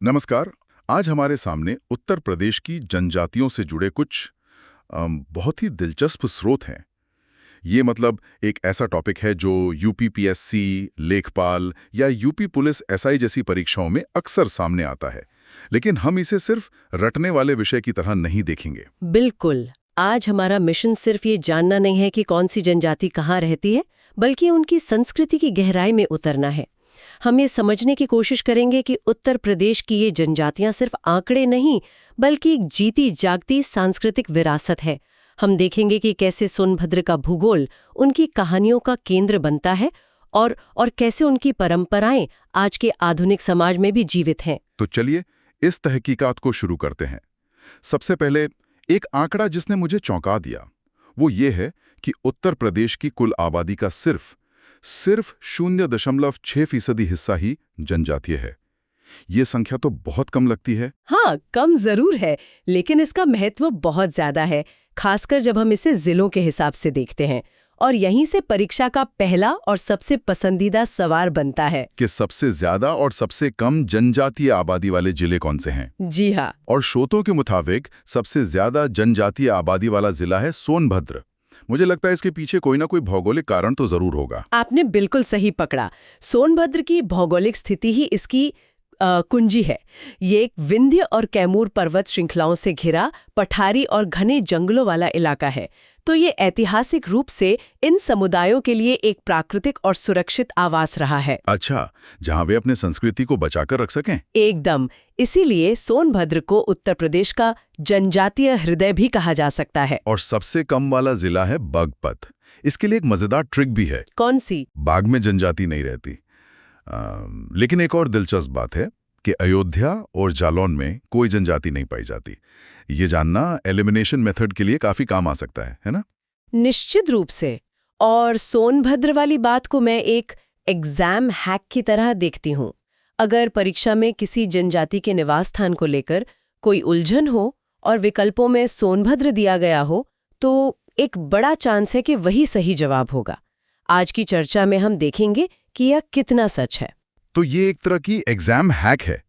नमस्कार। आज हमारे सामने उत्तर प्रदेश की जनजातियों से जुड़े कुछ बहुत ही दिलचस्प स्रोत हैं। ये मतलब एक ऐसा टॉपिक है जो यूपीपीएससी, लेखपाल या यूपी पुलिस एसआई जैसी परीक्षाओं में अक्सर सामने आता है। लेकिन हम इसे सिर्फ रटने वाले विषय की तरह नहीं देखेंगे। बिल्कुल। आज हमारा मिशन सिर्फ ये जानना नहीं है कि कौन सी जनजाति कहाँ रहती है, बल्कि उनकी संस्कृति की गहराई में उतरना है। हम ये समझने की कोशिश करेंगे कि उत्तर प्रदेश की ये जनजातियां सिर्फ आंकड़े नहीं, बल्कि एक जीती जागती सांस्कृतिक विरासत है। हम देखेंगे कि कैसे सोनभद्र का भूगोल उनकी कहानियों का केंद्र बनता है और कैसे उनकी परंपराएं आज के आधुनिक समाज में भी जीवित हैं। तो चलिए इस तहकीकात को शुरू करते हैं। सबसे पहले एक आंकड़ा जिसने मुझे चौंका दिया, वो ये है कि उत्तर प्रदेश की कुल आबादी का सिर्फ 0.6% हिस्सा ही जनजातीय है। ये संख्या तो बहुत कम लगती है। हाँ, कम जरूर है, लेकिन इसका महत्व बहुत ज्यादा है, खासकर जब हम इसे जिलों के हिसाब से देखते हैं। और यहीं से परीक्षा का पहला और सबसे पसंदीदा सवाल बनता है कि सबसे ज्यादा और सबसे कम जनजातीय आबादी वाले जिले कौन से हैं। जी हाँ। और स्रोतों के मुताबिक सबसे ज्यादा जनजातीय आबादी वाला जिला है सोनभद्र। मुझे लगता है इसके पीछे कोई ना कोई भौगोलिक कारण तो जरूर होगा। आपने बिल्कुल सही पकड़ा। सोनभद्र की भौगोलिक स्थिति ही इसकी कुंजी है। ये एक विंध्य और कैमूर पर्वत श्रृंखलाओं से घिरा पठारी और घने जंगलों वाला इलाका है। तो ये ऐतिहासिक रूप से इन समुदायों के लिए एक प्राकृतिक और सुरक्षित आवास रहा है। अच्छा, जहां वे अपने संस्कृति को बचाकर रख सकें। एकदम। इसीलिए सोनभद्र को उत्तर प्रदेश का जनजातीय हृदय भी कहा जा सकता है। और सबसे कम वाला जिला है बागपत। इसके लिए एक मजेदार ट्रिक भी है। कौन सी? बाग में जनजाति नहीं रहती। लेकिन एक और दिलचस्प बात है कि अयोध्या और जालौन में कोई जनजाति नहीं पाई जाती। ये जानना एलिमिनेशन मेथड के लिए काफी काम आ सकता है ना? निश्चित रूप से। और सोनभद्र वाली बात को मैं एक एग्जाम हैक की तरह देखती हूँ। अगर परीक्षा में किसी जनजाति के निवास स्थान को लेकर कोई उलझन हो और विकल्पों में सोनभद्र दिया गया हो, तो एक बड़ा चांस है कि वही सही जवाब होगा। आज की चर्चा में हम देखेंगे कि यह कितना सच है। तो ये एक तरह की एग्जाम हैक है,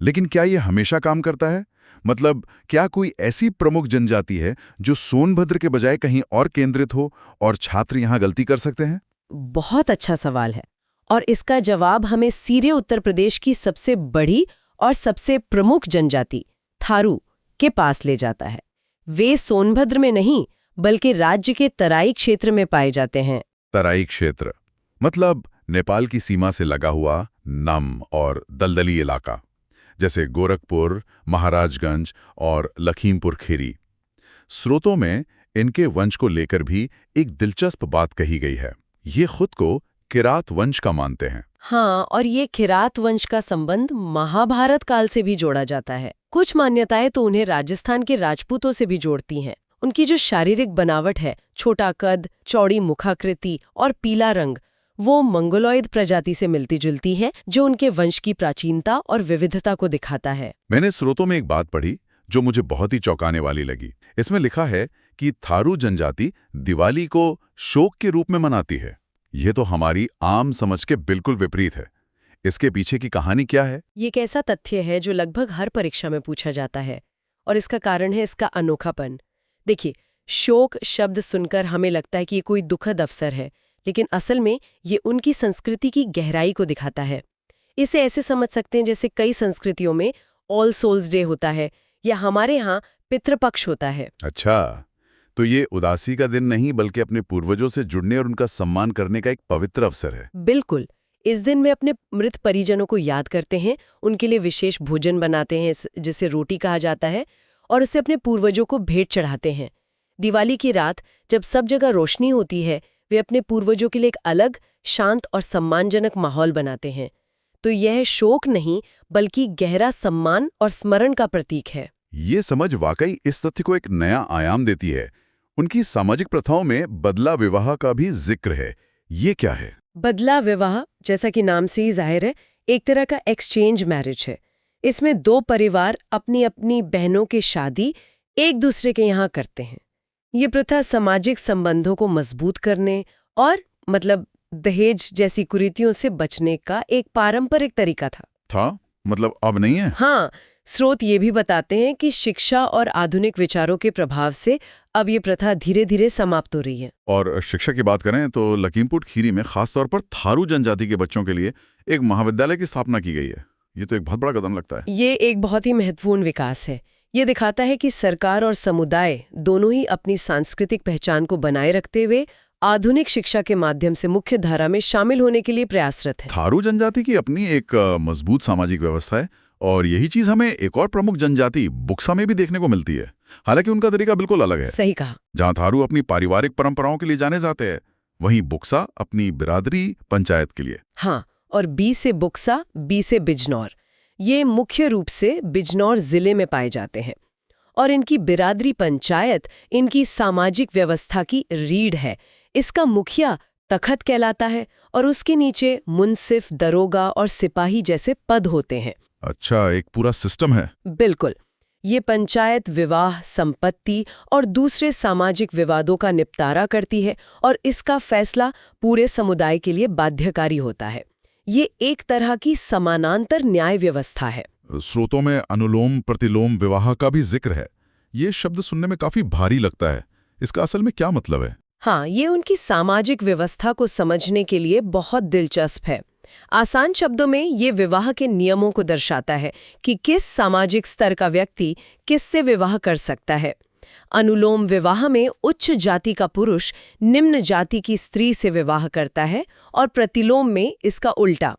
लेकिन क्या ये हमेशा काम करता है? मतलब क्या कोई ऐसी प्रमुख जनजाति है जो सोनभद्र के बजाय कहीं और केंद्रित हो और छात्र यहाँ गलती कर सकते हैं? बहुत अच्छा सवाल है, और इसका जवाब हमें सीधे उत्तर प्रदेश की सबसे बड़ी और सबसे प्रमुख जनजाति थारू के पास ले जाता है। वे सोनभद्र में नहीं, बल्कि राज्य के तराई क्षेत्र में पाए जाते हैं। तराई क्षेत्र मतलब नेपाल की सीमा से लगा हुआ नम और दलदली इलाका, जैसे गोरखपुर, महाराजगंज और लखीमपुर खीरी। स्रोतों में इनके वंश को लेकर भी एक दिलचस्प बात कही गई है। ये खुद को किरात वंश का मानते हैं। हाँ, और ये किरात वंश का संबंध महाभारत काल से भी जोड़ा जाता है। कुछ मान्यताएं तो उन्हें राजस्थान के राजपूतों से भी जोड़ती हैं। उनकी जो शारीरिक बनावट है, छोटा कद, चौड़ी मुखाकृति और पीला रंग, वो मंगोलॉयद प्रजाति से मिलती जुलती है, जो उनके वंश की प्राचीनता और विविधता को दिखाता है। मैंने स्रोतों में एक बात पढ़ी जो मुझे बहुत ही चौंकाने वाली लगी। इसमें लिखा है कि थारू जनजाति दिवाली को शोक के रूप में मनाती है। यह तो हमारी आम समझ के बिल्कुल विपरीत है। इसके पीछे की कहानी क्या है? ये एक ऐसा तथ्य है जो लगभग हर परीक्षा में पूछा जाता है, और इसका कारण है इसका अनोखापन। देखिए, शोक शब्द सुनकर हमें लगता है कि ये कोई दुखद अवसर है, लेकिन असल में ये उनकी संस्कृति की गहराई को दिखाता है। इसे ऐसे समझ सकते हैं जैसे कई संस्कृतियों में ऑल सोल्स डे होता है, या हमारे यहाँ पितृपक्ष होता है। अच्छा, तो ये उदासी का दिन नहीं बल्कि अपने पूर्वजों से जुड़ने और उनका सम्मान करने का एक पवित्र अवसर है। बिल्कुल। इस दिन में अपने मृत परिजनों को याद करते हैं, उनके लिए विशेष भोजन बनाते हैं जिसे रोटी कहा जाता है, और उससे अपने पूर्वजों को भेंट चढ़ाते हैं। दिवाली की रात जब सब जगह रोशनी होती है, वे अपने पूर्वजों के लिए एक अलग, शांत और सम्मानजनक माहौल बनाते हैं। तो यह शोक नहीं, बल्कि गहरा सम्मान और स्मरण का प्रतीक है। ये समझ वाकई इस तथ्य को एक नया आयाम देती है। उनकी सामाजिक प्रथाओं में बदला विवाह का भी जिक्र है। ये क्या है? बदला विवाह, जैसा कि नाम से ही जाहिर है, एक तरह का एक्सचेंज मैरिज है। इसमें दो परिवार अपनी अपनी बहनों की शादी एक दूसरे के यहाँ करते हैं। ये प्रथा सामाजिक संबंधों को मजबूत करने और दहेज जैसी कुरीतियों से बचने का एक पारंपरिक तरीका था। मतलब अब नहीं है? हाँ, स्रोत ये भी बताते हैं कि शिक्षा और आधुनिक विचारों के प्रभाव से अब ये प्रथा धीरे धीरे समाप्त हो रही है। और शिक्षा की बात करें तो लखीमपुर खीरी में खासतौर पर थारू जनजाति के बच्चों के लिए एक महाविद्यालय की स्थापना की गई है। ये तो एक बहुत बड़ा कदम लगता है। ये एक बहुत ही महत्वपूर्ण विकास है। ये दिखाता है कि सरकार और समुदाय दोनों ही अपनी सांस्कृतिक पहचान को बनाए रखते हुए आधुनिक शिक्षा के माध्यम से मुख्य धारा में शामिल होने के लिए प्रयासरत है। थारू जनजाति की अपनी एक मजबूत सामाजिक व्यवस्था है और यही चीज हमें एक और प्रमुख जनजाति बुक्सा में भी देखने को मिलती है। हालांकि उनका तरीका बिल्कुल अलग है। सही कहा। जहां थारू अपनी पारिवारिक परंपराओं के लिए जाने जाते हैं, वहीं बुक्सा अपनी बिरादरी पंचायत के लिए। हाँ, और बी से बुक्सा, बी से बिजनौर, ये मुख्य रूप से बिजनौर जिले में पाए जाते हैं। और इनकी बिरादरी पंचायत इनकी सामाजिक व्यवस्था की रीढ़ है। इसका मुखिया तखत कहलाता है और उसके नीचे मुंसिफ, दरोगा और सिपाही जैसे पद होते हैं। अच्छा, एक पूरा सिस्टम है। बिल्कुल। ये पंचायत विवाह, संपत्ति और दूसरे सामाजिक विवादों का निपटारा करती है और इसका फैसला पूरे समुदाय के लिए बाध्यकारी होता है। ये एक तरह की समानांतर न्याय व्यवस्था है। स्रोतों में अनुलोम प्रतिलोम विवाह का भी जिक्र है। ये शब्द सुनने में काफी भारी लगता है। इसका असल में क्या मतलब है? हाँ, ये उनकी सामाजिक व्यवस्था को समझने के लिए बहुत दिलचस्प है। आसान शब्दों में ये विवाह के नियमों को दर्शाता है कि किस सामाजिक स्तर का व्यक्ति किससे विवाह कर सकता है। अनुलोम विवाह में उच्च जाति का पुरुष निम्न जाति की स्त्री से विवाह करता है और प्रतिलोम में इसका उल्टा।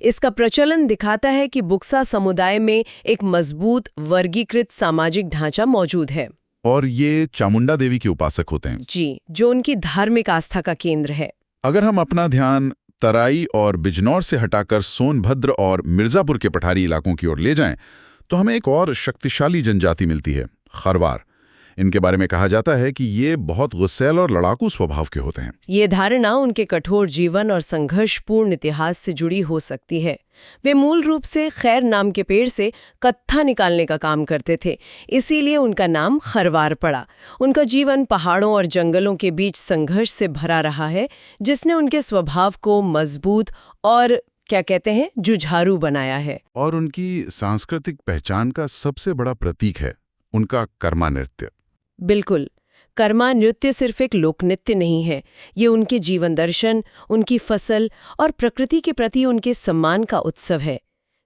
इसका प्रचलन दिखाता है कि बुक्सा समुदाय में एक मजबूत वर्गीकृत सामाजिक ढांचा मौजूद है। और ये चामुंडा देवी के उपासक होते हैं। जी, जो उनकी धार्मिक आस्था का केंद्र है। अगर हम अपना ध्यान तराई और बिजनौर से हटाकर सोनभद्र और मिर्जापुर के पठारी इलाकों की ओर ले जाएं, तो हमें एक और शक्तिशाली जनजाति मिलती है, खरवार। इनके बारे में कहा जाता है कि ये बहुत गुस्सैल और लड़ाकू स्वभाव के होते हैं। ये धारणा उनके कठोर जीवन और संघर्षपूर्ण इतिहास से जुड़ी हो सकती है। वे मूल रूप से खैर नाम के पेड़ से कत्था निकालने का काम करते थे, इसीलिए उनका नाम खरवार पड़ा। उनका जीवन पहाड़ों और जंगलों के बीच संघर्ष से भरा रहा है, जिसने उनके स्वभाव को मजबूत और क्या कहते हैं, जुझारू बनाया है। और उनकी सांस्कृतिक पहचान का सबसे बड़ा प्रतीक है उनका कर्मा नृत्य। बिल्कुल। कर्मा नृत्य सिर्फ एक लोक नृत्य नहीं है, ये उनके जीवन दर्शन, उनकी फसल और प्रकृति के प्रति उनके सम्मान का उत्सव है।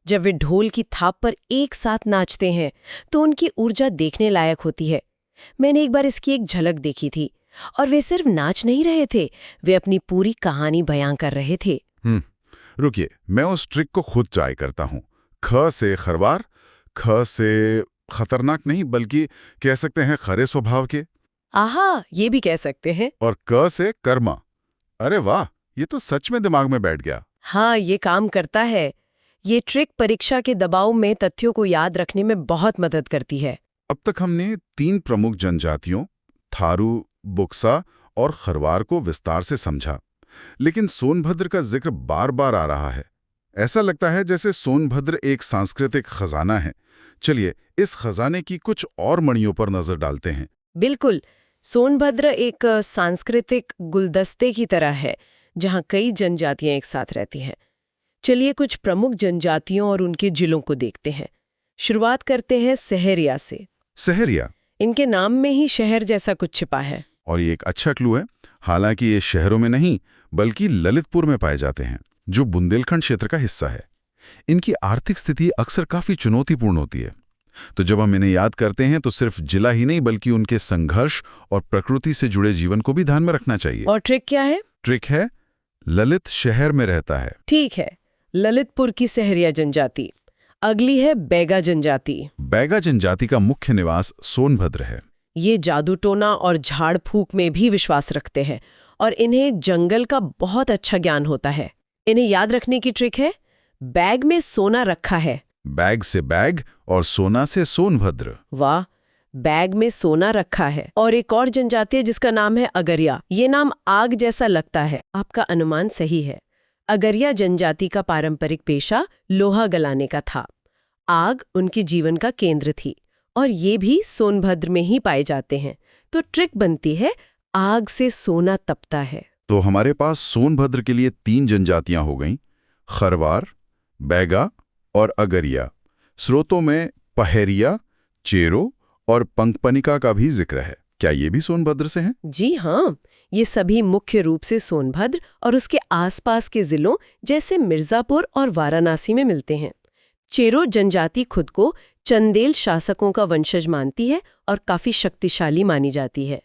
जब वे ढोल की थाप पर एक साथ नाचते हैं तो उनकी ऊर्जा देखने लायक होती है। मैंने एक बार इसकी एक झलक देखी थी और वे सिर्फ नाच नहीं रहे थे, वे अपनी पूरी कहानी बयां कर रहे थे। रुकिए, मैं उस ट्रिक को खुद ट्राई करता हूँ। ख से खरवार, ख से खतरनाक नहीं बल्कि कह सकते हैं खरे स्वभाव के। आहा, ये भी कह सकते हैं। और क से कर्मा। अरे वाह, ये तो सच में दिमाग में बैठ गया। हाँ, ये काम करता है। ये ट्रिक परीक्षा के दबाव में तथ्यों को याद रखने में बहुत मदद करती है। अब तक हमने 3 प्रमुख जनजातियों थारू, बुक्सा और खरवार को विस्तार से समझा, लेकिन सोनभद्र का जिक्र बार बार आ रहा है। ऐसा लगता है जैसे सोनभद्र एक सांस्कृतिक खजाना है। चलिए इस खजाने की कुछ और मणियों पर नजर डालते हैं। बिल्कुल। सोनभद्र एक सांस्कृतिक गुलदस्ते की तरह है, जहां कई जनजातियां एक साथ रहती हैं। चलिए कुछ प्रमुख जनजातियों और उनके जिलों को देखते हैं। शुरुआत करते हैं सहरिया से। सहरिया, इनके नाम में ही शहर जैसा कुछ छिपा है। और ये एक अच्छा क्लू है। हालांकि ये शहरों में नहीं बल्कि ललितपुर में पाए जाते हैं, जो बुंदेलखंड क्षेत्र का हिस्सा है। इनकी आर्थिक स्थिति अक्सर काफी चुनौतीपूर्ण होती है। तो जब हम इन्हें याद करते हैं तो सिर्फ जिला ही नहीं बल्कि उनके संघर्ष और प्रकृति से जुड़े जीवन को भी ध्यान में रखना चाहिए। और ट्रिक क्या है? ट्रिक है ललित शहर में रहता है। ठीक है, ललितपुर की सहरिया जनजाति। अगली है बैगा जनजाति। बैगा जनजाति का मुख्य निवास सोनभद्र है। ये जादू टोना और झाड़ फूक में भी विश्वास रखते हैं और इन्हें जंगल का बहुत अच्छा ज्ञान होता है। इन्हें याद रखने की ट्रिक है, बैग में सोना रखा है। बैग से बैग और सोना से सोनभद्र। वाह, बैग में सोना रखा है। और एक और जनजाति है जिसका नाम है अगरिया। ये नाम आग जैसा लगता है। आपका अनुमान सही है। अगरिया जनजाति का पारंपरिक पेशा लोहा गलाने का था। आग उनके जीवन का केंद्र थी और ये भी सोनभद्र में ही पाए जाते हैं। तो ट्रिक बनती है, आग से सोना तपता है। तो हमारे पास सोनभद्र के लिए 3 जनजातियां हो गईं, खरवार, बैगा और अगरिया। स्रोतों में पहेरिया, चेरो और पंकपनिका का भी जिक्र है। क्या ये भी सोनभद्र से हैं? जी हाँ, ये सभी मुख्य रूप से सोनभद्र और उसके आसपास के जिलों जैसे मिर्जापुर और वाराणसी में मिलते हैं। चेरो जनजाति खुद को चंदेल शासकों का वंशज मानती है और काफी शक्तिशाली मानी जाती है।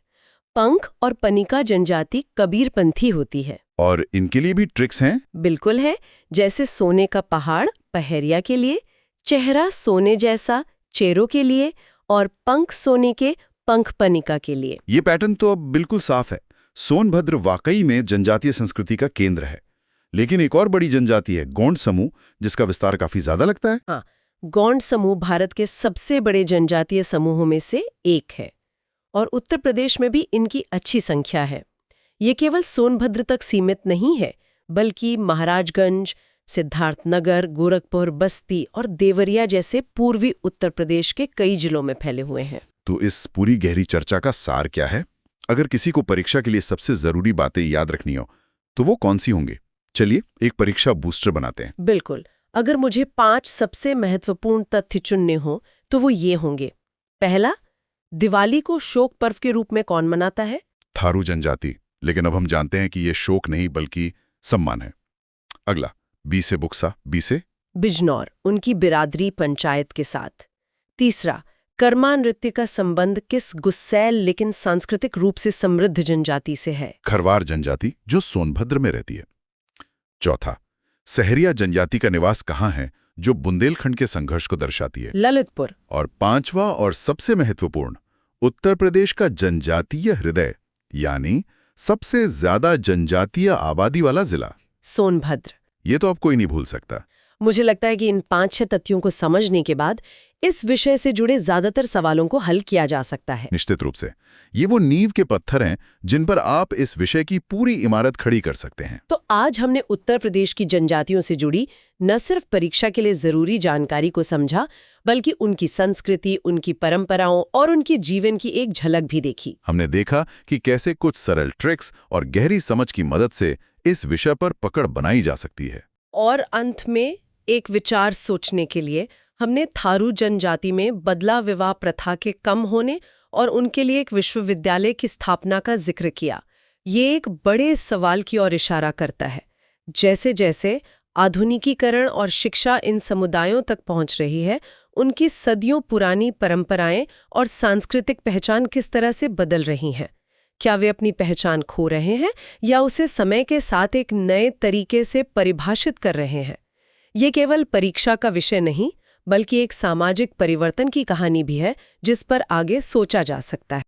पंख और पनिका जनजाति कबीरपंथी होती है। और इनके लिए भी ट्रिक्स हैं? बिल्कुल है, जैसे सोने का पहाड़ पहेरिया के लिए, चेहरा सोने जैसा चेरो के लिए और पंख सोने के पंख पनिका के लिए। ये पैटर्न तो अब बिल्कुल साफ है। सोनभद्र वाकई में जनजातीय संस्कृति का केंद्र है। लेकिन एक और बड़ी जनजाति है गोंड समूह, जिसका विस्तार काफी ज्यादा लगता है। हाँ, गोंड समूह भारत के सबसे बड़े जनजातीय समूहों में से एक है और उत्तर प्रदेश में भी इनकी अच्छी संख्या है। ये केवल सोनभद्र तक सीमित नहीं है, बल्कि महाराजगंज, सिद्धार्थनगर, गोरखपुर, बस्ती और देवरिया जैसे पूर्वी उत्तर प्रदेश के कई जिलों में फैले हुए हैं। तो इस पूरी गहरी चर्चा का सार क्या है? अगर किसी को परीक्षा के लिए सबसे जरूरी बातें याद रखनी हो, तो वो कौन सी होंगी? चलिए एक परीक्षा बूस्टर बनाते हैं। बिल्कुल, अगर मुझे 5 सबसे महत्वपूर्ण तथ्य चुनने हो तो वो ये होंगे। पहला, दिवाली को शोक पर्व के रूप में कौन मनाता है? थारू जनजाति, लेकिन अब हम जानते हैं कि ये शोक नहीं बल्कि सम्मान है। अगला, बी से बुक्सा, बी से बिजनौर, उनकी बिरादरी पंचायत के साथ। तीसरा, कर्मा नृत्य का संबंध किस गुस्सैल लेकिन सांस्कृतिक रूप से समृद्ध जनजाति से है? खरवार जनजाति, जो सोनभद्र में रहती है। चौथा, सहरिया जनजाति का निवास कहाँ है, जो बुंदेलखंड के संघर्ष को दर्शाती है? ललितपुर। और पांचवा और सबसे महत्वपूर्ण, उत्तर प्रदेश का जनजातीय हृदय, यानी सबसे ज्यादा जनजातीय आबादी वाला जिला, सोनभद्र। ये तो अब कोई नहीं भूल सकता। मुझे लगता है कि इन 5-6 तथ्यों को समझने के बाद इस विषय से जुड़े ज्यादातर सवालों को हल किया जा सकता है। निश्चित रूप से ये वो नींव के पत्थर हैं जिन पर आप इस विषय की पूरी इमारत खड़ी कर सकते हैं। तो आज हमने उत्तर प्रदेश की जनजातियों से जुड़ी न सिर्फ परीक्षा के लिए जरूरी जानकारी को समझा, बल्कि उनकी संस्कृति, उनकी परंपराओं और उनके जीवन की एक झलक भी देखी। हमने देखा कि कैसे कुछ सरल ट्रिक्स और गहरी समझ की मदद से इस विषय पर पकड़ बनाई जा सकती है। और अंत में एक विचार सोचने के लिए हमने थारू जनजाति में बदला विवाह प्रथा के कम होने और उनके लिए एक विश्वविद्यालय की स्थापना का जिक्र किया। ये एक बड़े सवाल की ओर इशारा करता है। जैसे जैसे आधुनिकीकरण और शिक्षा इन समुदायों तक पहुंच रही है, उनकी सदियों पुरानी परंपराएं और सांस्कृतिक पहचान किस तरह से बदल रही हैं? क्या वे अपनी पहचान खो रहे हैं या उसे समय के साथ एक नए तरीके से परिभाषित कर रहे हैं? ये केवल परीक्षा का विषय नहीं, बल्कि एक सामाजिक परिवर्तन की कहानी भी है जिस पर आगे सोचा जा सकता है।